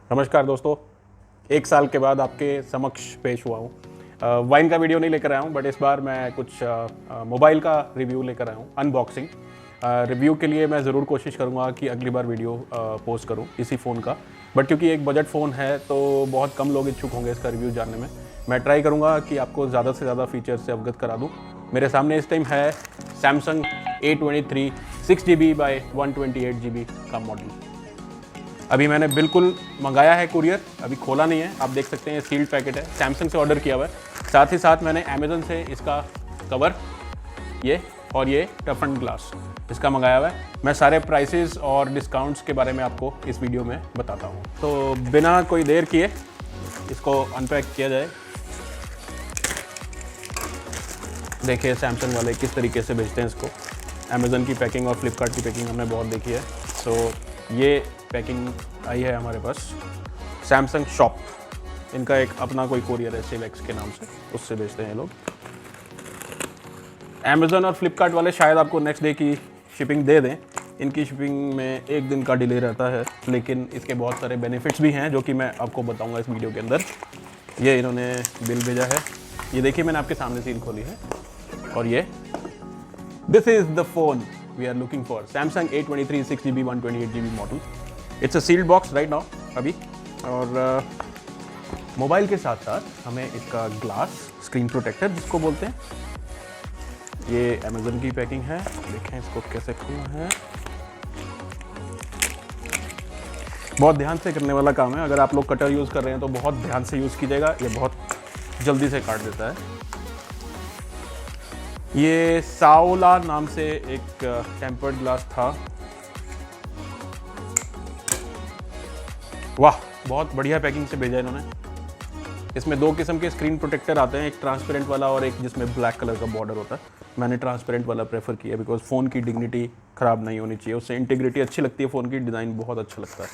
नमस्कार दोस्तों, एक साल के बाद आपके समक्ष पेश हुआ हूँ। वाइन का वीडियो नहीं लेकर आया हूँ, बट इस बार मैं कुछ मोबाइल का रिव्यू लेकर आया हूँ, अनबॉक्सिंग। रिव्यू के लिए मैं ज़रूर कोशिश करूँगा कि अगली बार वीडियो पोस्ट करूँ इसी फ़ोन का, बट क्योंकि एक बजट फ़ोन है तो बहुत कम लोग इच्छुक होंगे इसका रिव्यू जानने में। मैं ट्राई करूँगा कि आपको ज़्यादा से ज़्यादा फीचर्स से अवगत करा दूँ। मेरे सामने इस टाइम है Samsung A23 6GB by 128GB का मॉडल। अभी मैंने बिल्कुल मंगाया है कुरियर, अभी खोला नहीं है। आप देख सकते हैं सील्ड पैकेट है, सैमसंग से ऑर्डर किया हुआ है। साथ ही साथ मैंने अमेज़न से इसका कवर ये टफ एंड ग्लास इसका मंगाया हुआ है। मैं सारे प्राइसेस और डिस्काउंट्स के बारे में आपको इस वीडियो में बताता हूँ। तो बिना कोई देर किए इसको अनपैक किया जाए। देखिए सैमसंग वाले किस तरीके से बेचते हैं इसको। अमेज़न की पैकिंग और फ्लिपकार्ट की पैकिंग हमने बहुत देखी है। सो ये पैकिंग आई है हमारे पास सैमसंग शॉप। इनका एक अपना कोई कोरियर है सिलेक्स के नाम से, उससे बेचते हैं लोग। अमेज़न और फ्लिपकार्ट वाले शायद आपको नेक्स्ट डे की शिपिंग दे दें। इनकी शिपिंग में एक दिन का डिले रहता है, लेकिन इसके बहुत सारे बेनिफिट्स भी हैं जो कि मैं आपको बताऊंगा इस वीडियो के अंदर। ये इन्होंने बिल भेजा है, ये देखिए मैंने आपके सामने सील खोली है। और ये this is the phone we are looking for, Samsung A23 6GB 128GB model. It's a sealed box right now अभी। और मोबाइल के साथ साथ हमें इसका ग्लास स्क्रीन प्रोटेक्टर जिसको बोलते हैं, ये अमेज़न की पैकिंग है। देखें इसको कैसे खुला है, बहुत ध्यान से करने वाला काम है। अगर आप लोग कटर यूज़ कर रहे हैं तो बहुत ध्यान से यूज़ कीजिएगा, ये बहुत जल्दी से काट देता है। ये साओला नाम से एक टेम्पर्ड ग्लास था। वाह, बहुत बढ़िया पैकिंग से भेजा इन्होंने। इसमें दो किस्म के स्क्रीन प्रोटेक्टर आते हैं, एक ट्रांसपेरेंट वाला और एक जिसमें ब्लैक कलर का बॉर्डर होता है। मैंने ट्रांसपेरेंट वाला प्रेफर किया बिकॉज फ़ोन की डिग्निटी ख़राब नहीं होनी चाहिए, उससे इंटीग्रिटी अच्छी लगती है, फ़ोन की डिज़ाइन बहुत अच्छा लगता है।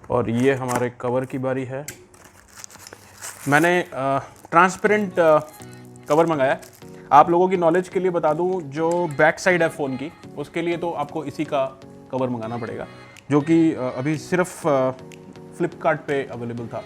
और ये हमारे कवर की बारी है। मैंने ट्रांसपेरेंट कवर मंगाया। आप लोगों की नॉलेज के लिए बता दूं, जो बैक साइड है फ़ोन की, उसके लिए तो आपको इसी का कवर मंगाना पड़ेगा, जो कि अभी सिर्फ फ्लिपकार्ट पे अवेलेबल था।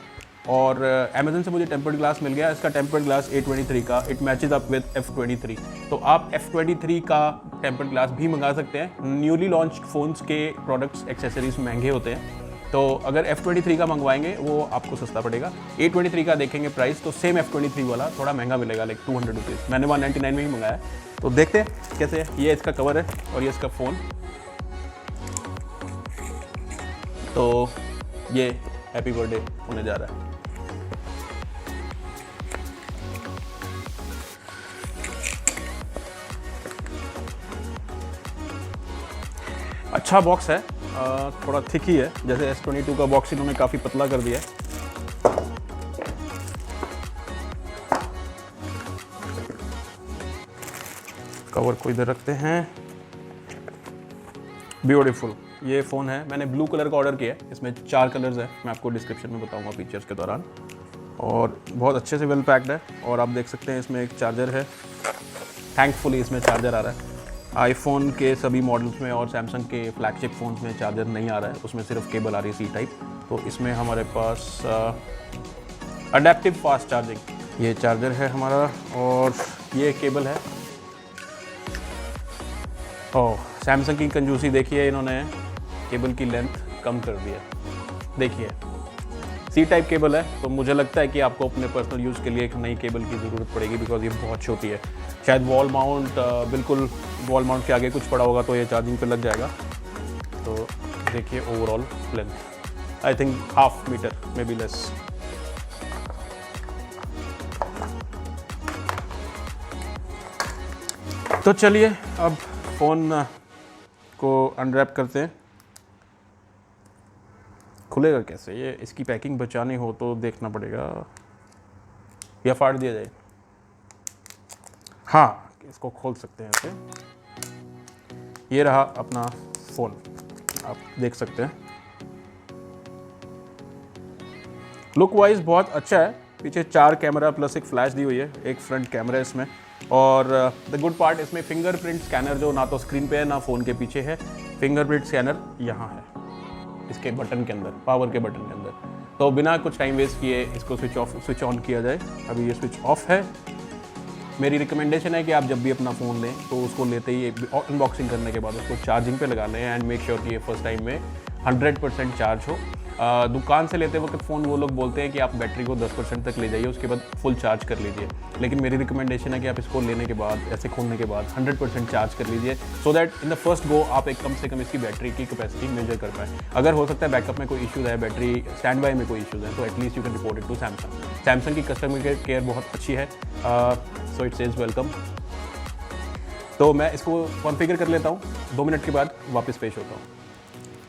और अमेज़न से मुझे टेम्पर्ड ग्लास मिल गया। इसका टेम्पर्ड ग्लास A23 का, it matches up with F23। तो आप F23 का टेम्पर्ड ग्लास भी मंगा सकते हैं। न्यूली लॉन्च्ड फ़ोन्स के प्रोडक्ट्स एक्सेसरीज महंगे होते हैं, तो अगर F23 का मंगवाएंगे वो आपको सस्ता पड़ेगा। A23 का देखेंगे प्राइस तो सेम F23 वाला थोड़ा महंगा मिलेगा, लाइक 200 रुपीज़। मैंने 199 में ही मंगाया। तो देखते हैं कैसे। ये इसका कवर है और ये इसका फ़ोन। तो ये हैप्पी बर्थडे होने जा रहा है। अच्छा बॉक्स है, थोड़ा थिक ही है, जैसे S22 का बॉक्स इन्होंने काफ़ी पतला कर दिया है। कवर को इधर रखते हैं। ब्यूटीफुल ये फ़ोन है। मैंने ब्लू कलर का ऑर्डर किया है। इसमें 4 कलर्स है, मैं आपको डिस्क्रिप्शन में बताऊंगा फीचर्स के दौरान। और बहुत अच्छे से वेल पैक्ड है। और आप देख सकते हैं इसमें एक चार्जर है। थैंकफुली इसमें चार्जर आ रहा है। आईफोन के सभी मॉडल्स में और सैमसंग के फ्लैगशिप फ़ोन्स में चार्जर नहीं आ रहा है, उसमें सिर्फ केबल आ रही है C टाइप। तो इसमें हमारे पास अडेप्टिव फास्ट चार्जिंग ये चार्जर है हमारा, और ये केबल है। ओह, सैमसंग की कंजूसी देखिए, इन्होंने केबल की लेंथ कम कर दी है। देखिए C टाइप केबल है, तो मुझे लगता है कि आपको अपने पर्सनल यूज़ के लिए एक नई केबल की ज़रूरत पड़ेगी, बिकॉज ये बहुत छोटी है। शायद वॉल माउंट, बिल्कुल वॉल माउंट के आगे कुछ पड़ा होगा तो ये चार्जिंग पे लग जाएगा। तो देखिए overall length I think half meter maybe less. तो चलिए अब फ़ोन को अनरैप करते हैं। खुलेगा कैसे ये, इसकी पैकिंग बचानी हो तो देखना पड़ेगा, या फाड़ दिया जाए। हाँ, इसको खोल सकते हैं ऐसे। ये रहा अपना फ़ोन, आप देख सकते हैं। लुक वाइज बहुत अच्छा है। पीछे 4 कैमरा प्लस एक फ्लैश दी हुई है, एक फ्रंट कैमरा है इसमें। और द गुड पार्ट, इसमें फिंगरप्रिंट स्कैनर जो ना तो स्क्रीन पे है ना फ़ोन के पीछे है। फिंगरप्रिंट स्कैनर यहाँ है इसके बटन के अंदर, पावर के बटन के अंदर। तो बिना कुछ टाइम वेस्ट किए इसको स्विच ऑन किया जाए। अभी ये स्विच ऑफ है। मेरी रिकमेंडेशन है कि आप जब भी अपना फ़ोन लें तो उसको लेते ही अनबॉक्सिंग करने के बाद उसको चार्जिंग पे लगा लें एंड मेक श्योर कि ये फर्स्ट टाइम में 100% चार्ज हो। दुकान से लेते वक्त फ़ोन वो लोग बोलते हैं कि आप बैटरी को 10% तक ले जाइए, उसके बाद फुल चार्ज कर लीजिए, लेकिन मेरी रिकमेंडेशन है कि आप इसको लेने के बाद, ऐसे खोलने के बाद 100% चार्ज कर लीजिए, so that in the first go आप एक कम से कम इसकी बैटरी की कैपेसिटी मेजर कर पाएँ। अगर हो सकता है बैकअप में कोई इशूज़ है, बैटरी स्टैंड बाय में कोई इशूज़ है, तो at least you can report it to Samsung की कस्टमर केयर बहुत अच्छी है, सो इट सेज वेलकम। तो मैं इसको कॉन्फ़िगर कर लेता हूँ, 2 मिनट के बाद वापस पेश होता हूँ।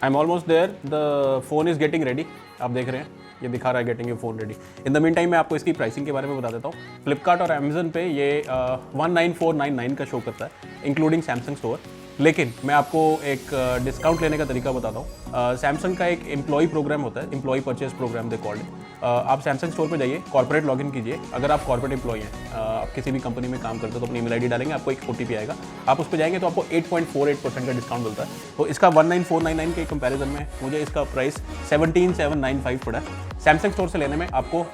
I am almost there, the phone is getting ready. आप देख रहे हैं ये दिखा रहा है getting your phone ready. In the meantime मैं आपको इसकी प्राइसिंग के बारे में बता देता हूँ। फ्लिपकार्ट और अमेजन पे ये 19499 का शो करता है इंक्लूडिंग सैमसंग स्टोर, लेकिन मैं आपको एक डिस्काउंट लेने का तरीका बताता हूँ। सैमसंग का एक एम्प्लॉय प्रोग्राम होता है, employ purchase programme they called. आप सैमसंग स्टोर पे जाइए, कॉर्पोरेट लॉगिन कीजिए। अगर आप कॉर्पोरेट एम्प्लॉय हैं, आप किसी भी कंपनी में काम करते हो तो अपनी ईमेल आईडी डालेंगे, आपको एक OTP आएगा, आप उस पर जाएंगे तो आपको 8.48% का डिस्काउंट मिलता है। तो इसका 19499 के कंपैरिजन में मुझे इसका प्राइस 17795 पड़ा। सैमसंग स्टोर से लेने में आपको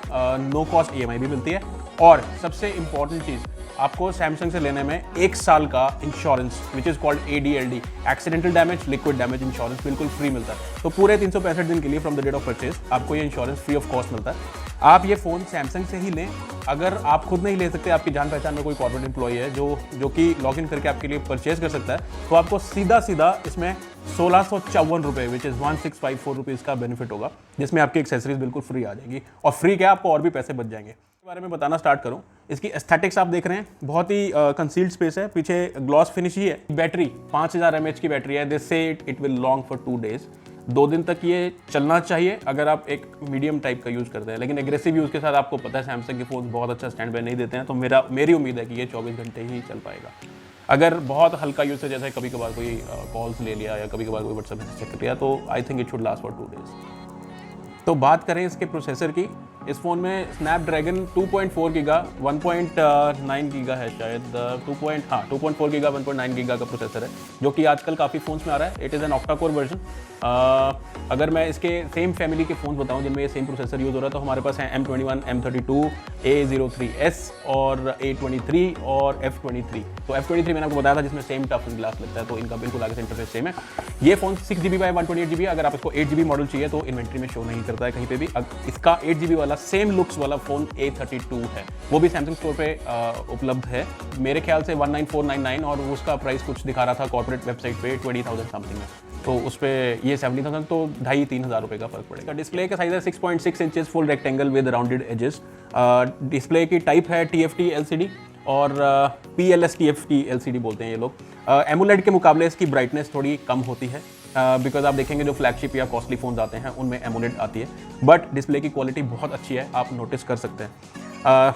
नो कॉस्ट EMI भी मिलती है, और सबसे इंपॉर्टेंट चीज़, आपको सैमसंग से लेने में 1 साल का insurance which is called ADLD, accidental damage liquid damage insurance, बिल्कुल फ्री मिलता है। तो पूरे 365 दिन के लिए from the date of purchase आपको ये इंश्योरेंस फ्री ऑफ कॉस्ट मिलता है। आप ये फ़ोन सैमसंग से ही लें। अगर आप खुद नहीं ले सकते, आपकी जान पहचान में कोई कॉर्पोरेट एम्प्लॉय है जो कि लॉगिन करके आपके लिए परचेज कर सकता है, तो आपको सीधा इसमें 1654 रुपये विच इज़ 1654 रुपीज़ का बेनिफिट होगा, जिसमें आपकी एक्सेसरीज बिल्कुल फ्री आ जाएगी, और फ्री क्या, आपको और भी पैसे बच जाएंगे। इसके बारे में बताना स्टार्ट करूं, इसकी एस्थेटिक्स आप देख रहे हैं, बहुत ही कंसील्ड स्पेस है, पीछे ग्लॉस फिनिश ही है। बैटरी 5000 mAh की बैटरी है। दिस से it will long for 2 days, 2 दिन तक ये चलना चाहिए अगर आप एक मीडियम टाइप का यूज़ करते हैं। लेकिन एग्रेसिव यूज़ के साथ आपको पता है सैमसंग के फ़ोन बहुत अच्छा स्टैंड बाय नहीं देते हैं, तो मेरी उम्मीद है कि ये 24 घंटे ही चल पाएगा। अगर बहुत हल्का यूज़ है, जैसे कभी कभार कोई कॉल्स ले लिया या कभी कभार कोई व्हाट्सएप मैसेज चेक कर लिया, तो I think it should last for 2 days। तो बात करें इसके प्रोसेसर की, इस फ़ोन में स्नैपड्रैगन 2.4 गीगा 1.9 गीगा है शायद, 2.4 गीगा 1.9 गीगा का प्रोसेसर है, जो कि आजकल काफ़ी फ़ोन्स में आ रहा है। It is an octa core version. अगर मैं इसके सेम फैमिली के फ़ोन बताऊं जिनमें ये सेम प्रोसेसर यूज़ हो रहा है, तो हमारे पास है M21, M32, A03s और A23 और F23। तो F23 मैंने आपको बताया था जिसमें सेम टफ ग्लास लगता है, तो इनका बिल्कुल आगे से इंटरफेस सेम है। ये फ़ोन 6GB बाय 128GB, अगर आप इसको 8GB मॉडल चाहिए तो इन्वेंट्री में शो नहीं करता है कहीं पे भी। इसका 8GB वाला सेम लुक्स वाला फ़ोन A32 है, वो भी सैमसंग स्टोर पे उपलब्ध है, मेरे ख्याल से 19499, और उसका प्राइस कुछ दिखा रहा था कॉर्पोरेट वेबसाइट पे 20,000 समथिंग में, तो उस पर ये 70,000, तो 2,500-3,000 रुपये का फर्क पड़ेगा। डिस्प्ले का साइज है 6.6 inches full rectangle with rounded edges. Display की टाइप है TFT LCD और PLS TFT LCD बोलते हैं ये लोग। एमोलेड के मुकाबले इसकी ब्राइटनेस थोड़ी कम होती है, बिकॉज आप देखेंगे जो फ्लैगशिप या कॉस्टली फ़ोन आते हैं उनमें एमोलेड आती है, बट डिस्प्ले की क्वालिटी बहुत अच्छी है, आप नोटिस कर सकते हैं।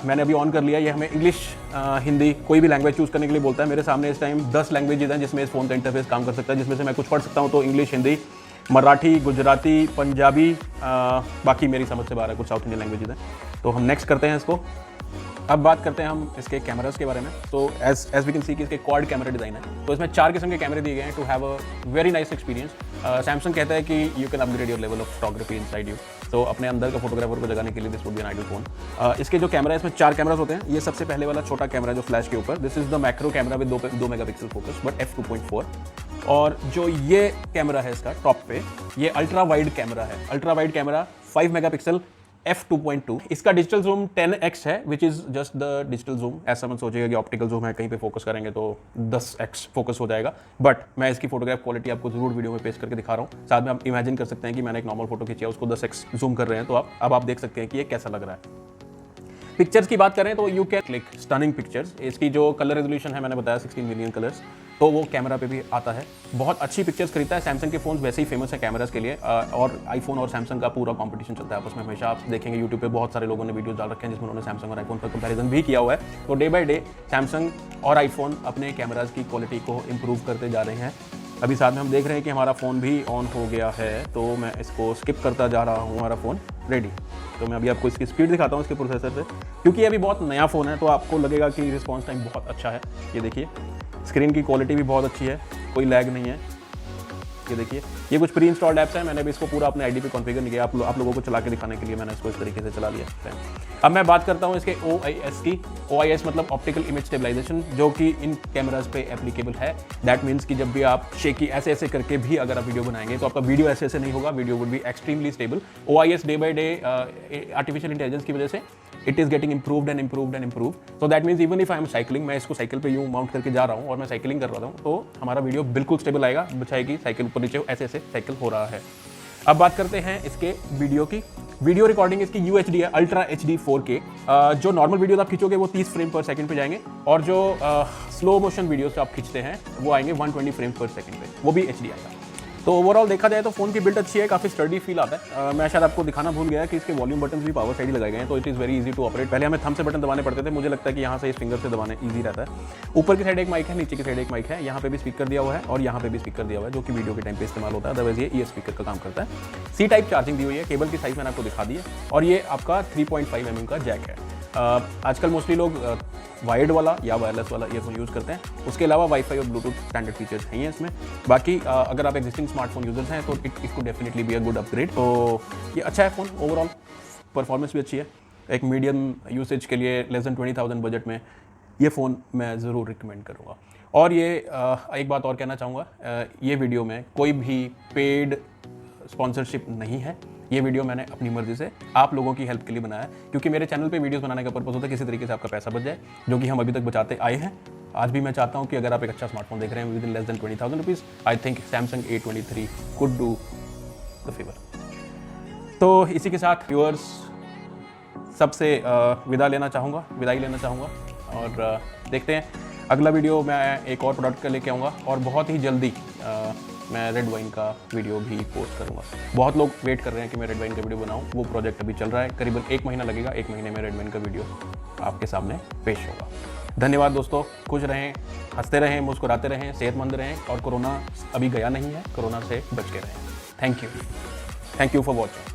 मैंने अभी ऑन कर लिया, ये हमें इंग्लिश हिंदी कोई भी लैंग्वेज चूज़ करने के लिए बोलता है। मेरे सामने इस टाइम 10 लैंग्वेजेज हैं जिसमें इस फ़ोन का इंटरफेस काम कर सकता है, जिसमें से मैं कुछ पढ़ सकता हूँ तो इंग्लिश, हिंदी, मराठी, गुजराती, पंजाबी, बाकी मेरी समझ से बाहर है, कुछ साउथ इंडियन लैंग्वेजेज हैं। तो हम नेक्स्ट करते हैं इसको। अब बात करते हैं हम इसके कैमरास के बारे में। तो एज वी कैन सी कि इसके क्वाड कैमरा डिज़ाइन है, तो इसमें 4 किस्म के कैमरे दिए गए हैं to have a very nice experience. Samsung कहता है कि you can upgrade your level of photography inside you, तो अपने अंदर का फोटोग्राफर को जगाने के लिए this would be an ideal phone. इसके जो कैमरा है, इसमें 4 कैमरास होते हैं। ये सबसे पहले वाला छोटा कैमरा जो फ्लैश के ऊपर, this is the macro camera with 2 megapixel focus but f2.4। और जो ये कैमरा है इसका टॉप पे, ये अल्ट्रा वाइड कैमरा है। Ultra wide camera 5 megapixel f2.2। इसका डिजिटल जूम 10x है, which is just the digital zoom. ऐसा मत सोचिएगा कि ऑप्टिकल जूम है, कहीं पे फोकस करेंगे तो 10x फोकस हो जाएगा, बट मैं इसकी फोटोग्राफ क्वालिटी आपको जरूर वीडियो में पेश करके दिखा रहा हूँ। साथ में आप इमेजिन कर सकते हैं कि मैंने एक नॉर्मल फोटो खींची है, उसको 10x जूम कर रहे हैं, तो आप देख सकते हैं कि ये कैसा लग रहा है। पिक्चर्स की बात करें तो you can click stunning pictures. इसकी जो कलर रेजोल्यूशन है, मैंने बताया 16 मिलियन कलर्स, तो वो कैमरा पे भी आता है। बहुत अच्छी पिक्चर्स खरीदता है। सैमसंग के फ़ोन वैसे ही फेमस है कैमरास के लिए, और आईफोन और सैमसंग का पूरा कंपटीशन चलता है आपस में हमेशा। आप देखेंगे यूट्यूब पे बहुत सारे लोगों ने वीडियो डाल रखे हैं जिसमें उन्होंने सैमसंग और आईफोन पर कंपैरिजन भी किया हुआ है। तो डे बाय डे सैमसंग और आईफोन अपने कैमराज की क्वालिटी को इम्प्रूव करते जा रहे हैं। अभी साथ में हम देख रहे हैं कि हमारा फ़ोन भी ऑन हो गया है, तो मैं इसको स्किप करता जा रहा हूँ। हमारा फ़ोन रेडी। तो मैं अभी आपको इसकी स्पीड दिखाता हूँ इसके प्रोसेसर से, क्योंकि ये अभी बहुत नया फ़ोन है, तो आपको लगेगा कि रिस्पॉन्स टाइम बहुत अच्छा है। ये देखिए, स्क्रीन की क्वालिटी भी बहुत अच्छी है, कोई लैग नहीं है। ये देखिए, ये कुछ प्री इंस्टॉल्ड ऐप्स हैं, मैंने अभी इसको पूरा अपने आईडी पे कॉन्फ़िगर नहीं किया, आप लोगों को चला के दिखाने के लिए मैंने इसको इस तरीके से चला लिया है। अब मैं बात करता हूँ इसके OIS की। OIS मतलब ऑप्टिकल इमेज स्टेबलाइजेशन, जो कि इन कैमराज पे एप्लीकेबल है। दैट मीन्स कि जब भी आप शेकी ऐसे ऐसे करके भी अगर आप वीडियो बनाएंगे तो आपका वीडियो ऐसे ऐसे नहीं होगा, video would be extremely stable. OIS day by day artificial intelligence की वजह से it is getting improved and improved and improve. So that means even if I am cycling, मैं इसको साइकिल पे यूँ माउंट करके जा रहा हूँ और मैं साइकिलिंग कर रहा हूँ तो हमारा वीडियो बिल्कुल स्टेबल आएगा, बचाए कि साइकिल ऊपर नीचे ऐसे ऐसे साइकिल हो रहा है। अब बात करते हैं इसके वीडियो की। वीडियो रिकॉर्डिंग इसकी UHD है, अल्ट्रा HD 4K। जो नॉर्मल वीडियोस आप खींचोगे वो 30 फ्रेम पर सेकंड पे जाएंगे, और जो स्लो मोशन वीडियोस आप खींचते हैं वो आएंगे 120 फ्रेम पर सेकंड पे, वो भी HD आएगा। तो ओवरऑल देखा जाए तो फ़ोन की बिल्ड अच्छी है, काफ़ी स्टडी फील आता है। मैं शायद आपको दिखाना भूल गया कि इसके वॉल्यूम बटन भी पावर साइड लगाए गए हैं, तो it is very easy to operate. पहले हमें थंब से बटन दबाने पड़ते थे, मुझे लगता है कि यहाँ से इस फिंगर से दबाने ईजी रहता है। ऊपर की साइड एक माइक है, नीचे की साइड एक माइक है, यहाँ पे भी स्पीकर दिया हुआ है और यहाँ पे भी स्पीकर दिया हुआ है, जो कि वीडियो के टाइम पे इस्तेमाल होता है। अदरवाइज ये ईयर स्पीकर का काम करता है। C टाइप चार्जिंग दी हुई है, केबल की साइज़ मैंने आपको दिखा दी है, और ये आपका 3.5 mm का जैक है। आजकल मोस्टली लोग वायर्ड वाला या वायरलेस वाला ईयरफोन यूज़ करते हैं। उसके अलावा वाईफाई और ब्लूटूथ स्टैंडर्ड फीचर्स हैं इसमें। बाकी अगर आप एग्जिस्टिंग स्मार्टफोन यूजर्स हैं तो इट को definitely be a good upgrade. तो ये अच्छा है फ़ोन, ओवरऑल परफॉर्मेंस भी अच्छी है। एक मीडियम यूसेज के लिए लेस देन 20,000 बजट में ये फ़ोन मैं ज़रूर रिकमेंड करूँगा। और ये एक बात और कहना चाहूँगा, ये वीडियो में कोई भी पेड स्पॉन्सरशिप नहीं है। ये वीडियो मैंने अपनी मर्जी से आप लोगों की हेल्प के लिए बनाया है, क्योंकि मेरे चैनल पे वीडियोस बनाने का पर्पस होता है किसी तरीके से आपका पैसा बच जाए, जो कि हम अभी तक बचाते आए हैं। आज भी मैं चाहता हूँ कि अगर आप एक अच्छा स्मार्टफोन देख रहे हैं with in less than 20,000 rupees, I think Samsung A23 could do the favour. तो इसी के साथ व्यूअर्स सबसे विदाई लेना चाहूँगा और देखते हैं अगला वीडियो मैं एक और प्रोडक्ट का लेके आऊँगा, और बहुत ही जल्दी मैं रेड वाइन का वीडियो भी पोस्ट करूंगा। बहुत लोग वेट कर रहे हैं कि मैं रेड वाइन का वीडियो बनाऊं, वो प्रोजेक्ट अभी चल रहा है, करीबन 1 महीना लगेगा। 1 महीने में रेड वाइन का वीडियो आपके सामने पेश होगा। धन्यवाद दोस्तों, खुश रहें, हंसते रहें, मुस्कुराते रहें, सेहतमंद रहें, और कोरोना अभी गया नहीं है, कोरोना से बच के रहें। Thank you for watching.